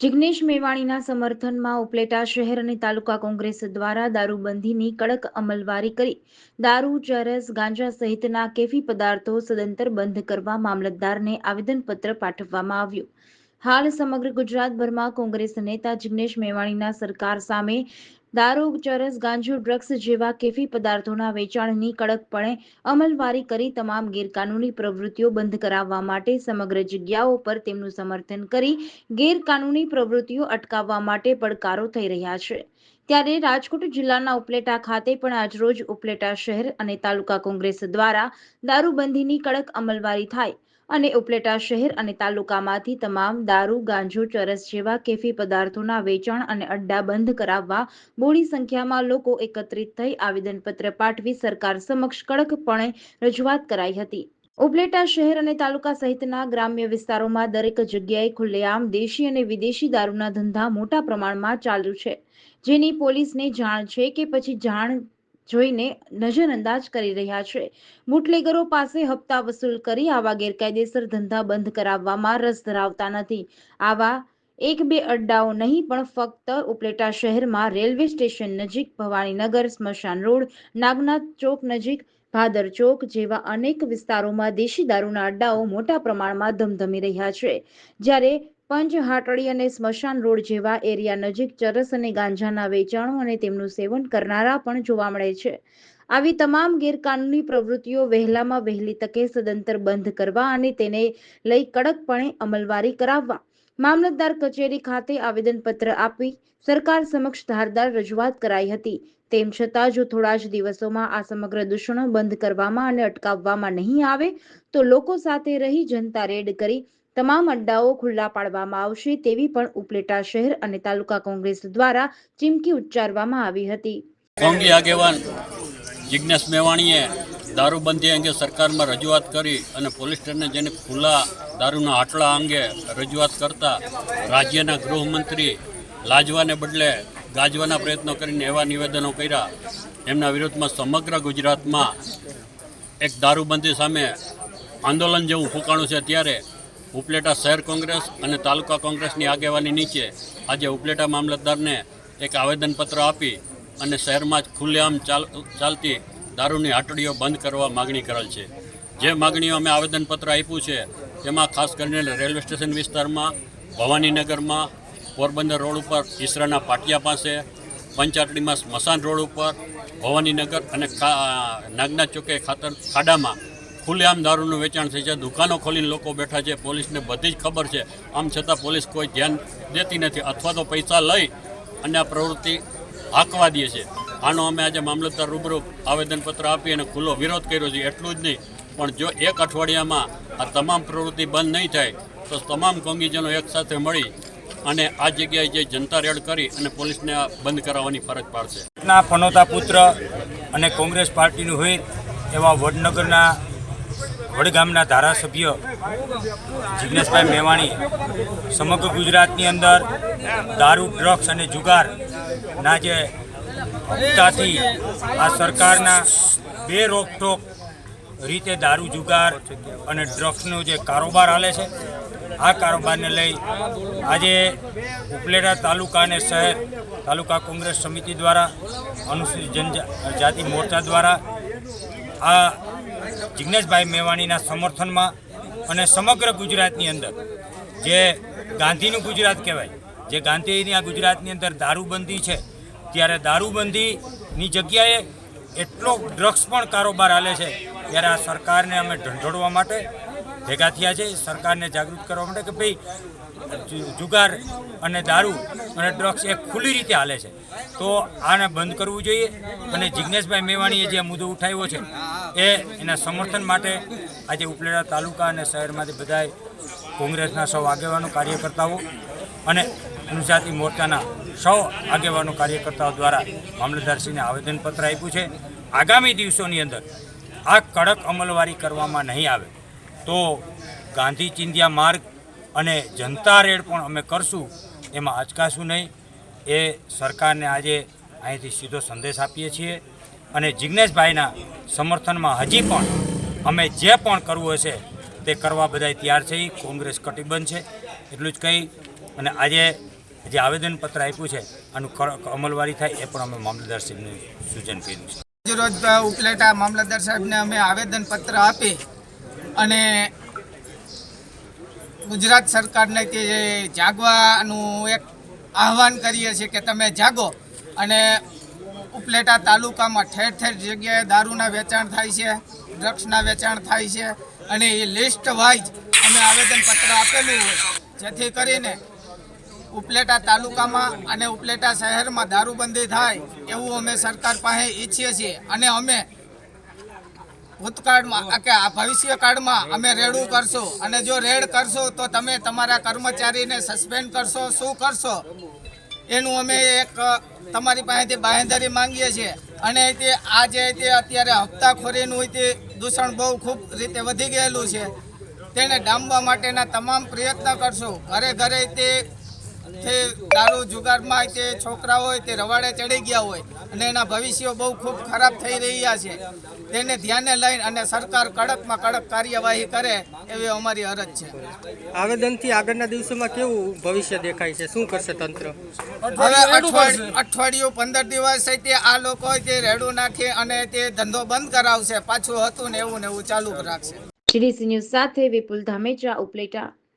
જિગ્નેશ મેવાણીના સમર્થનમાં ઉપલેટા શહેર અને તાલુકા કોંગ્રેસ દ્વારા દારૂબંધીની કડક અમલવારી કરી દારૂ, ચરસ, ગાંજા સહિતના કેફી પદાર્થો સદંતર બંધ કરવા મામલતદારને આવેદનપત્ર પાઠવવામાં આવ્યું. હાલ સમગ્ર ગુજરાતભરમાં કોંગ્રેસ નેતા જિગ્નેશ મેવાણીના સરકાર સામે દારૂ, ચરસ, ગાંજો, ડ્રગ્સ જેવા કેફી પદાર્થોના વેચાણની કડકપણે અમલવારી કરી તમામ ગેરકાનૂની પ્રવૃત્તિઓ બંધ કરાવવા માટે સમગ્ર જગ્યાઓ પર તેમનું સમર્થન કરી ગેરકાનૂની પ્રવૃત્તિઓ અટકાવવા માટે પડકારો થઈ રહ્યા છે. ત્યારે રાજકોટ જિલ્લાના ઉપલેટા ખાતે પણ આજરોજ ઉપલેટા શહેર અને તાલુકા કોંગ્રેસ દ્વારા દારૂબંધીની કડક અમલવારી થાય અને ઉપલેટા શહેર અને તાલુકામાંથી તમામ દારૂ, ગાંજો, ચરસ જેવા કેફી પદાર્થોના વેચાણ અને અડ્ડા બંધ કરાવવા મોટી સંખ્યામાં લોકો એકત્રિત થઈ આવેદનપત્ર પાઠવી સરકાર સમક્ષ કડકપણે રજૂઆત કરાઈ હતી. ઉપલેટા શહેર અને તાલુકા સહિતના ગ્રામ્ય વિસ્તારોમાં દરેક જગ્યાએ ખુલ્લેઆમ દેશી અને વિદેશી દારૂના ધંધા મોટા પ્રમાણમાં ચાલુ છે, જેની પોલીસને જાણ છે કે પછી જાણ જોઈને નજરઅંદાજ કરી રહ્યા છે. બુટલેગરો પાસે હપ્તા વસૂલ કરી આવા ગેરકાયદેસર ધંધા બંધ કરાવવામાં રસ ધરાવતા નથી. આવા એક બે અડ્ડાઓ નહીં પણ ફક્ત ઉપલેટા શહેરમાં રેલવે સ્ટેશન નજીક, ભવાનીનગર, સ્મશાન રોડ, નાગનાથ ચોક નજીક, ભાદર ચોક જેવા અનેક વિસ્તારોમાં દેશી દારૂના અડ્ડાઓ મોટા પ્રમાણમાં ધમધમી રહ્યા છે. જ્યારે પંચ, હાટડી અને સ્મશાન રોડ જેવા એરિયા નજીક ચરસ અને ગાંજાના વેચાણો અને તેમનું સેવન કરનારા પણ જોવા મળે છે. આવી તમામ ગેરકાનૂની પ્રવૃત્તિઓ વહેલામાં વહેલી તકે સદંતર બંધ કરવા અને તેને લઈ કડકપણે અમલવારી કરાવવા મામલતદાર કચેરી ખાતે આવેદનપત્ર આપી સરકાર સમક્ષ ધારદાર રજૂઆત કરાઈ હતી. તેમ છતાં જો થોડા જ દિવસોમાં આ સમગ્ર દૂષણો બંધ કરવામાં અને અટકાવવામાં નહીં આવે તો લોકો સાથે રહી જનતા રેડ કરી તમામ અડ્ડાઓ ખુલ્લા પાડવામાં આવશે તેવી પણ ઉપલેટા શહેર અને તાલુકા કોંગ્રેસ દ્વારા ચીમકી ઉચ્ચારવામાં આવી હતી. કોંગી આગેવાન જિગ્નેશ મેવાણીએ દારૂબંધી અંગે સરકારમાં રજૂઆત કરી અને પોલીસ સ્ટેશને જેને ખુલ્લા દારૂના આટલા અંગે રજૂઆત કરતા રાજ્યના ગૃહમંત્રી લાજવાને બદલે ગાજવાના પ્રયત્નો કરીને એવા નિવેદનો કર્યા. એમના વિરોધમાં સમગ્ર ગુજરાતમાં એક દારૂબંધી સામે આંદોલન જેવું ફૂંકાણું છે. ત્યારે ઉપલેટા શહેર કોંગ્રેસ અને તાલુકા કોંગ્રેસની આગેવાની નીચે આજે ઉપલેટા મામલતદારને એક આવેદનપત્ર આપી અને શહેરમાં જ ખુલ્લેઆમ ચાલતી દારૂની હાટડીઓ બંધ કરવા માગણી કરેલ છે. જે માગણીઓ અમે આવેદનપત્ર આપ્યું છે તેમાં ખાસ કરીને રેલવે સ્ટેશન વિસ્તારમાં, ભવાનીનગરમાં, પોરબંદર રોડ ઉપર ઈસરાના પાટિયા પાસે, પંચાટડીમાં સ્મશાન રોડ ઉપર, ભવાનીનગર અને નાગનાથ ચોકે ખાડામાં ખુલ્લેઆમ દારૂનું વેચાણ થઈ છે. દુકાનો ખોલીને લોકો બેઠા છે. પોલીસને બધી જ ખબર છે, આમ છતાં પોલીસ કોઈ ધ્યાન દેતી નથી અથવા તો પૈસા લઈ અને આ પ્રવૃત્તિ હાંકવા દે છે. આનો અમે આજે મામલતદાર રૂબરૂ આવેદનપત્ર આપી અને ખુલ્લો વિરોધ કર્યો છે. એટલું જ નહીં, પણ જો એક અઠવાડિયામાં આ તમામ પ્રવૃત્તિ બંધ નહીં થાય તો તમામ કોંગીજનો એકસાથે મળી અને આ જગ્યાએ જે જનતા રેડ કરી અને પોલીસને આ બંધ કરાવવાની ફરજ પાડશે. પનોતા પુત્ર અને કોંગ્રેસ પાર્ટીનું હોય એવા વડનગરના વડગામના ધારાસભ્ય જિગ્નેશભાઈ મેવાણી સમગ્ર ગુજરાતની અંદર દારૂ, ડ્રગ્સ અને જુગારના જે હપ્તાથી આ સરકારના બે રોકટોક રીતે દારૂ, જુગાર અને ડ્રગ્સનો જે કારોબાર હાલે છે, આ કારોબારને લઈ આજે ઉપલેટા તાલુકા અને શહેર તાલુકા કોંગ્રેસ સમિતિ દ્વારા, અનુસૂચિત જનજાતિ મોરચા દ્વારા આ જિગ્નેશભાઈ મેવાણીના સમર્થનમાં અને સમગ્ર ગુજરાતની અંદર જે ગાંધીનું ગુજરાત કહેવાય, જે ગાંધીની આ ગુજરાતની અંદર દારૂબંધી છે, ત્યારે દારૂબંધીની જગ્યાએ એટલો ડ્રગ્સ પણ કારોબાર હાલે છે. ત્યારે આ સરકારને અમે ઢંઢોળવા માટે ભેગા થયા છે, સરકારને જાગૃત કરવા માટે કે ભાઈ જુગાર અને દારૂ અને ડ્રગ્સ એ ખુલ્લી રીતે હાલે છે, તો આને બંધ કરવું જોઈએ. અને જિગ્નેશભાઈ મેવાણીએ જે મુદ્દો ઉઠાવ્યો છે એના સમર્થન માટે આજે ઉપલેટા તાલુકા અને શહેરમાંથી બધાય કોંગ્રેસના સૌ આગેવાનો, કાર્યકર્તાઓ અને અનુસૂચિત મોરચાના સૌ આગેવાનો, કાર્યકર્તાઓ દ્વારા મામલતદારશ્રીને આવેદનપત્ર આપ્યું છે. આગામી દિવસોની અંદર આ કડક અમલવારી કરવામાં નહીં આવે તો ગાંધી ચિંધ્યા માર્ગ અને જનતા રેડ પણ અમે કરશું, એમાં અચકાશું નહીં. એ સરકારને આજે અહીંથી સીધો સંદેશ આપીએ છીએ. અને જિગ્નેશભાઈના સમર્થનમાં હજી પણ અમે જે પણ કરવું હશે તે કરવા બધાય તૈયાર છે. કોંગ્રેસ કટિબદ્ધ છે. એટલું જ કહી અને આજે જે આવેદનપત્ર આપ્યું છે આનું અમલવારી થાય એ પણ અમે મામલતદારશ્રીને સૂચન કર્યું છે. રોજ ઉપલેટા મામલતદાર સાહેબને અમે આવેદનપત્ર આપી અને ગુજરાત સરકારને કે જાગવાનું એક આહવાન કરીએ છીએ કે તમે જાગો. અને ઉપલેટા તાલુકામાં ઠેર ઠેર જગ્યાએ દારૂના વેચાણ થાય છે, ડ્રગ્સના વેચાણ થાય છે અને એ લિસ્ટ વાઇઝ અમે આવેદનપત્ર આપેલું હોય જેથી કરીને ઉપલેટા તાલુકામાં અને ઉપલેટા શહેરમાં દારૂબંધી થાય એવું અમે સરકાર પાસે ઈચ્છીએ છીએ. અને અમે ભૂતકાળમાં કે આ ભવિષ્યકાળમાં અમે રેડું કરશું અને જો રેડ કરશો તો તમે તમારા કર્મચારીને સસ્પેન્ડ કરશો, શું કરશો એનું અમે એક તમારી પાસેથી બાંહેધરી માંગીએ છીએ. અને તે આ જે તે અત્યારે હપ્તાખોરીનું તે દૂષણ બહુ ખૂબ રીતે વધી ગયેલું છે તેને ડામવા માટેના તમામ પ્રયત્ન કરશું. ઘરે ઘરે તે દારૂ જુગારમાં તે છોકરા હોય તે રવાડે ચડી ગયા હોય અને એના ભવિષ્યો બહુ ખૂબ ખરાબ થઈ રહ્યા છે. તેને ધ્યાને લઈને અને સરકાર કડકમાં કડક કાર્યવાહી કરે એવી અમારી અરજ છે. આવેદનથી આગળના દિવસોમાં કેવું ભવિષ્ય દેખાય છે? શું કરશે તંત્ર? હવે અઠવાડિયું 15 દિવસ તે આ લોકો તે રેડું નાખી અને તે ધંધો બંધ કરાવશે. પાછું હતું ને એવું ચાલુ રાખશે. GDC ન્યૂઝ સાથે વિપુલ ધામેચા, ઉપલેટા.